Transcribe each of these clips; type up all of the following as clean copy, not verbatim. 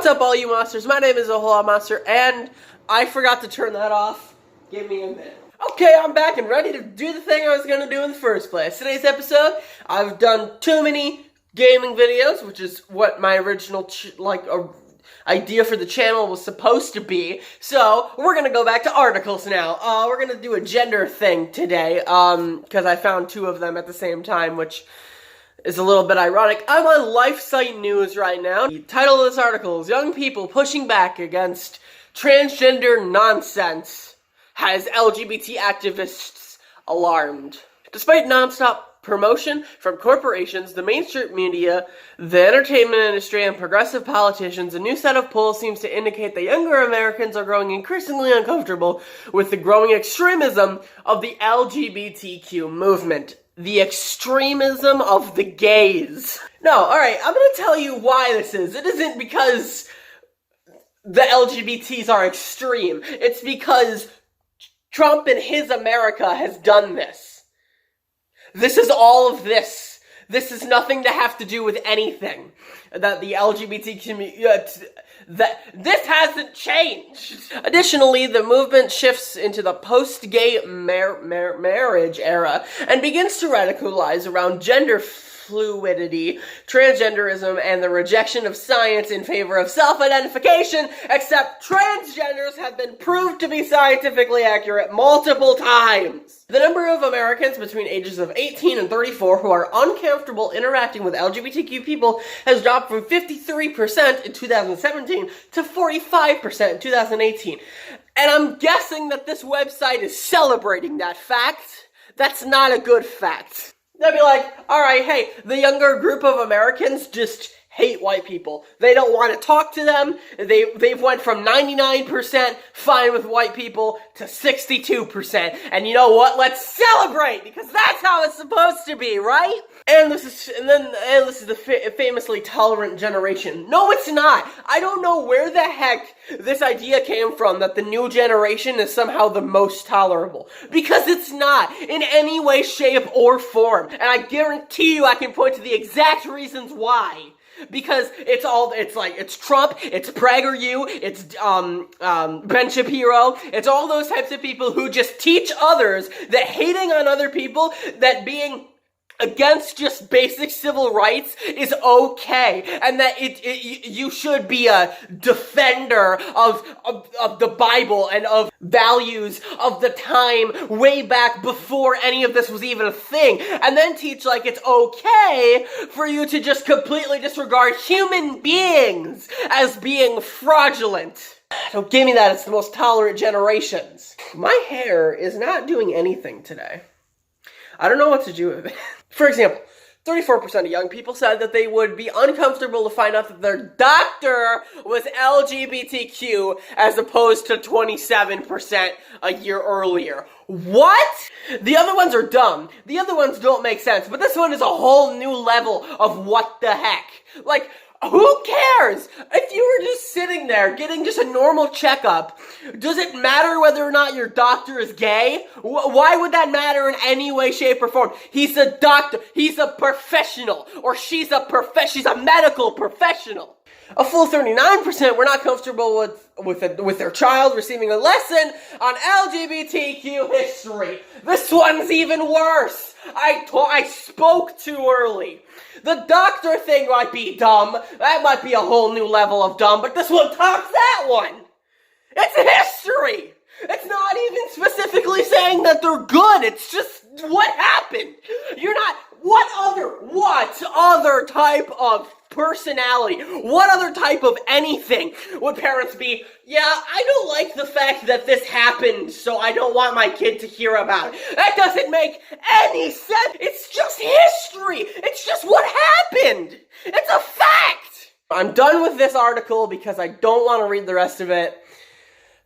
up, all you monsters? My name is Ahola Monster, and I forgot to turn that off. Give me a minute. Okay, I'm back and ready to do the thing I was going to do in the first place. Today's episode, I've done too many gaming videos, which is what my original, idea for the channel was supposed to be. So, we're going to go back to articles now. We're going to do a gender thing today, because I found two of them at the same time, which is a little bit ironic. I'm on LifeSite News right now. The title of this article is Young People Pushing Back Against Transgender Nonsense Has LGBT Activists Alarmed. Despite nonstop promotion from corporations, the mainstream media, the entertainment industry, and progressive politicians, a new set of polls seems to indicate that younger Americans are growing increasingly uncomfortable with the growing extremism of the LGBTQ movement. The extremism of the gays. No, alright, I'm gonna tell you why this is. It isn't because the LGBTs are extreme. It's because Trump in his America has done this. This is all of this. This is nothing to have to do with anything. That the LGBT community, this hasn't changed. Additionally, the movement shifts into the post-gay marriage era and begins to radicalize around gender fluidity, transgenderism, and the rejection of science in favor of self-identification, except transgenders have been proved to be scientifically accurate multiple times. The number of Americans between ages of 18 and 34 who are uncomfortable interacting with LGBTQ people has dropped from 53% in 2017 to 45% in 2018. And I'm guessing that this website is celebrating that fact. That's not a good fact. They'll be like, alright, hey, the younger group of Americans just hate white people. They don't want to talk to them. They've went from 99% fine with white people to 62%. And you know what? Let's celebrate, because that's how it's supposed to be, right? And this is the famously tolerant generation. No, it's not. I don't know where the heck this idea came from that the new generation is somehow the most tolerable. Because it's not, in any way, shape, or form. And I guarantee you I can point to the exact reasons why. Because it's Trump, it's PragerU, it's Ben Shapiro, it's all those types of people who just teach others that hating on other people, that being against just basic civil rights is okay, and that you should be a defender of the Bible and of values of the time way back before any of this was even a thing, and then teach like it's okay for you to just completely disregard human beings as being fraudulent. Don't give me that, it's the most tolerant generations. My hair is not doing anything today. I don't know what to do with it. For example, 34% of young people said that they would be uncomfortable to find out that their doctor was LGBTQ as opposed to 27% a year earlier. What? The other ones are dumb. The other ones don't make sense, but this one is a whole new level of what the heck. Like, who cares? If you were just sitting there getting just a normal checkup, does it matter whether or not your doctor is gay? Why would that matter in any way, shape, or form? He's a doctor. He's a professional. Or she's a medical professional. A full 39% were not comfortable with their child receiving a lesson on LGBTQ history. This one's even worse. I spoke too early. The doctor thing might be dumb. That might be a whole new level of dumb, but this one tops that one. It's history. It's not even specifically saying that they're good. It's just what happened. What other type of personality, what other type of anything would parents be, yeah, I don't like the fact that this happened, so I don't want my kid to hear about it. That doesn't make any sense. It's just history. It's just what happened. It's a fact. I'm done with this article because I don't want to read the rest of it.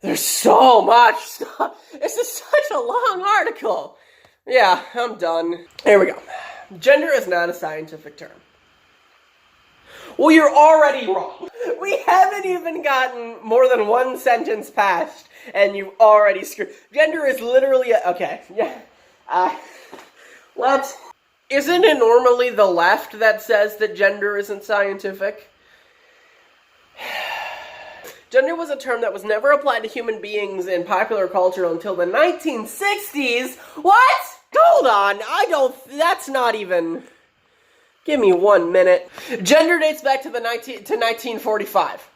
There's so much stuff. This is such a long article. Yeah, I'm done. Here we go. Gender is not a scientific term. Well, you're already wrong. We haven't even gotten more than one sentence past, and you already screwed. Gender is literally okay, yeah. What? Isn't it normally the left that says that gender isn't scientific? Gender was a term that was never applied to human beings in popular culture until the 1960s. What? Hold on, that's not even... Give me 1 minute. Gender dates back to 1945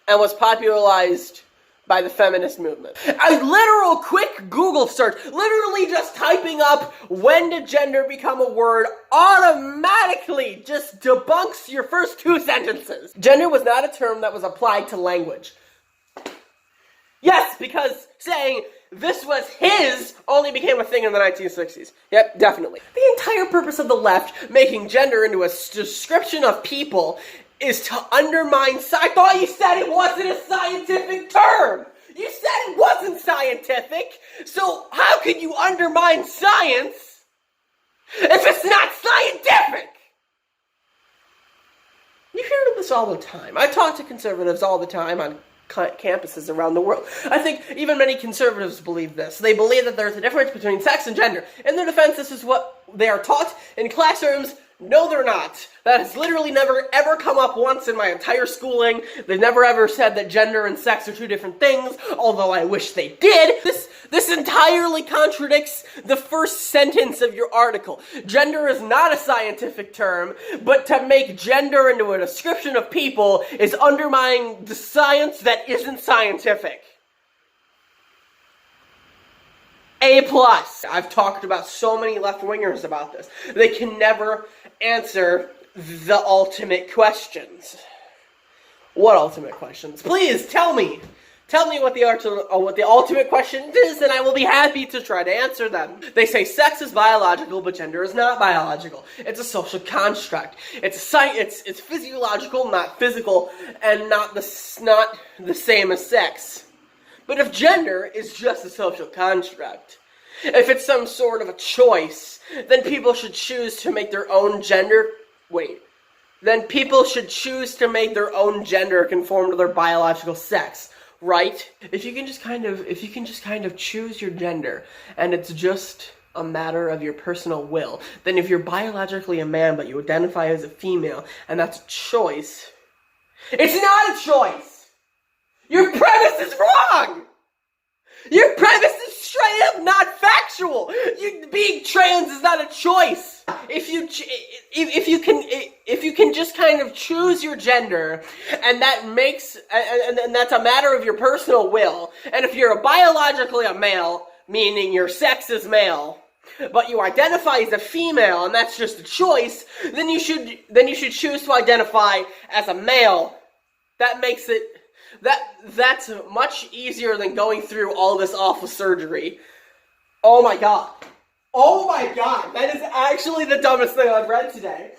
and was popularized by the feminist movement. A literal quick Google search, literally just typing up when did gender become a word, automatically just debunks your first 2 sentences. Gender was not a term that was applied to language. Yes, because saying this was his only became a thing in the 1960s. Yep, definitely. The entire purpose of the left making gender into a description of people is to undermine I thought you said it wasn't a scientific term! You said it wasn't scientific! So how can you undermine science if it's not scientific? You hear this all the time. I talk to conservatives all the time on campuses around the world. I think even many conservatives believe this. They believe that there's a difference between sex and gender. In their defense, this is what they are taught in classrooms. No, they're not. That has literally never ever come up once in my entire schooling. They've never ever said that gender and sex are 2 different things, although I wish they did. This entirely contradicts the first sentence of your article. Gender is not a scientific term, but to make gender into a description of people is undermining the science that isn't scientific. A+. I've talked about so many left-wingers about this. They can never answer the ultimate questions. What ultimate questions? Please tell me. Tell me what the ultimate question is, and I will be happy to try to answer them. They say sex is biological, but gender is not biological. It's a social construct. It's physiological, not physical, and not the same as sex. But if gender is just a social construct, if it's some sort of a choice, then people should choose to make their own gender... Then people should choose to make their own gender conform to their biological sex, right? If you can just kind of choose your gender, and it's just a matter of your personal will, then if you're biologically a man but you identify as a female, and that's a choice... It's not a choice! Your premise is wrong! Your premise is straight up not factual. Being trans is not a choice. If you can just kind of choose your gender, and that's a matter of your personal will. And if you're biologically a male, meaning your sex is male, but you identify as a female, and that's just a choice, then you should choose to identify as a male. That makes it. That's much easier than going through all this awful surgery. Oh my god. Oh my god. That is actually the dumbest thing I've read today.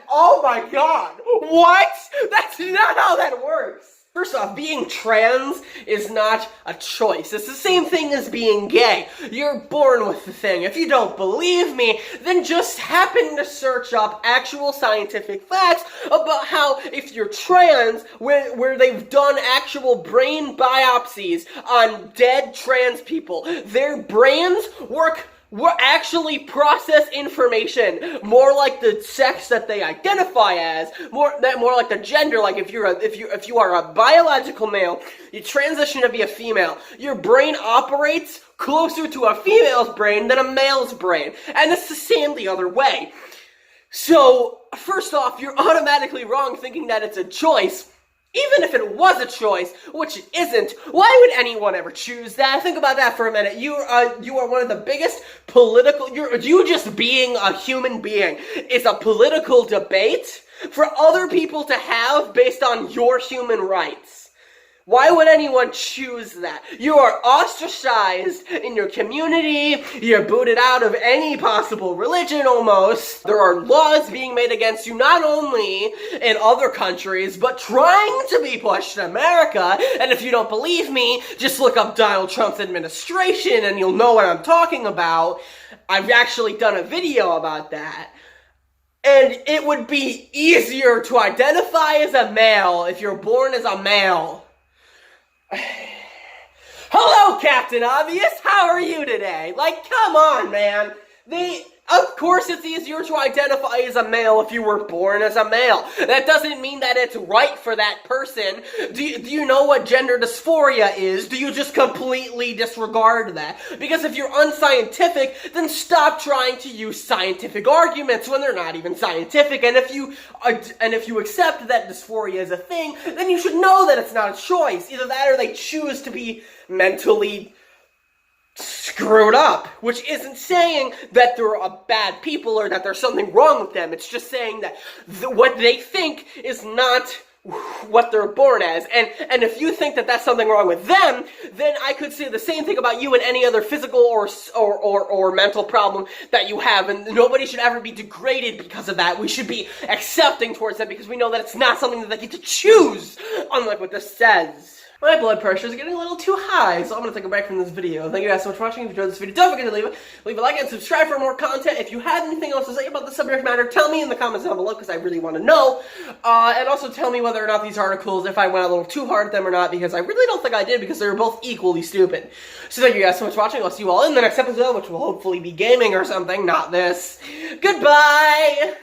Oh my god. What? That's not how that works. First off, being trans is not a choice. It's the same thing as being gay. You're born with the thing. If you don't believe me, then just happen to search up actual scientific facts about how if you're trans, where they've done actual brain biopsies on dead trans people, their brains actually process information more like the sex that they identify as, more like the gender. Like if you are a biological male, you transition to be a female, your brain operates closer to a female's brain than a male's brain, and it's the same the other way. So first off, you're automatically wrong thinking that it's a choice. Even if it was a choice, which it isn't, why would anyone ever choose that? Think about that for a minute. You are one of the biggest you just being a human being is a political debate for other people to have based on your human rights. Why would anyone choose that? You are ostracized in your community. You're booted out of any possible religion almost. There are laws being made against you not only in other countries, but trying to be pushed in America. And if you don't believe me, just look up Donald Trump's administration and you'll know what I'm talking about. I've actually done a video about that. And it would be easier to identify as a male if you're born as a male. Hello, Captain Obvious! How are you today? Like, come on, man! Of course it's easier to identify as a male if you were born as a male. That doesn't mean that it's right for that person. Do you know what gender dysphoria is? Do you just completely disregard that? Because if you're unscientific, then stop trying to use scientific arguments when they're not even scientific. And if you accept that dysphoria is a thing, then you should know that it's not a choice. Either that or they choose to be mentally screwed up, which isn't saying that they're bad people or that there's something wrong with them. It's just saying that what they think is not what they're born as. And if you think that that's something wrong with them, then I could say the same thing about you and any other physical or mental problem that you have, and nobody should ever be degraded because of that. We should be accepting towards them because we know that it's not something that they get to choose, unlike what this says. My blood pressure is getting a little too high, so I'm going to take a break from this video. Thank you guys so much for watching. If you enjoyed this video, don't forget to leave a like and subscribe for more content. If you have anything else to say about the subject matter, tell me in the comments down below, because I really want to know. And also tell me whether or not these articles, if I went a little too hard at them or not, because I really don't think I did, because they were both equally stupid. So thank you guys so much for watching. I'll see you all in the next episode, which will hopefully be gaming or something, not this. Goodbye!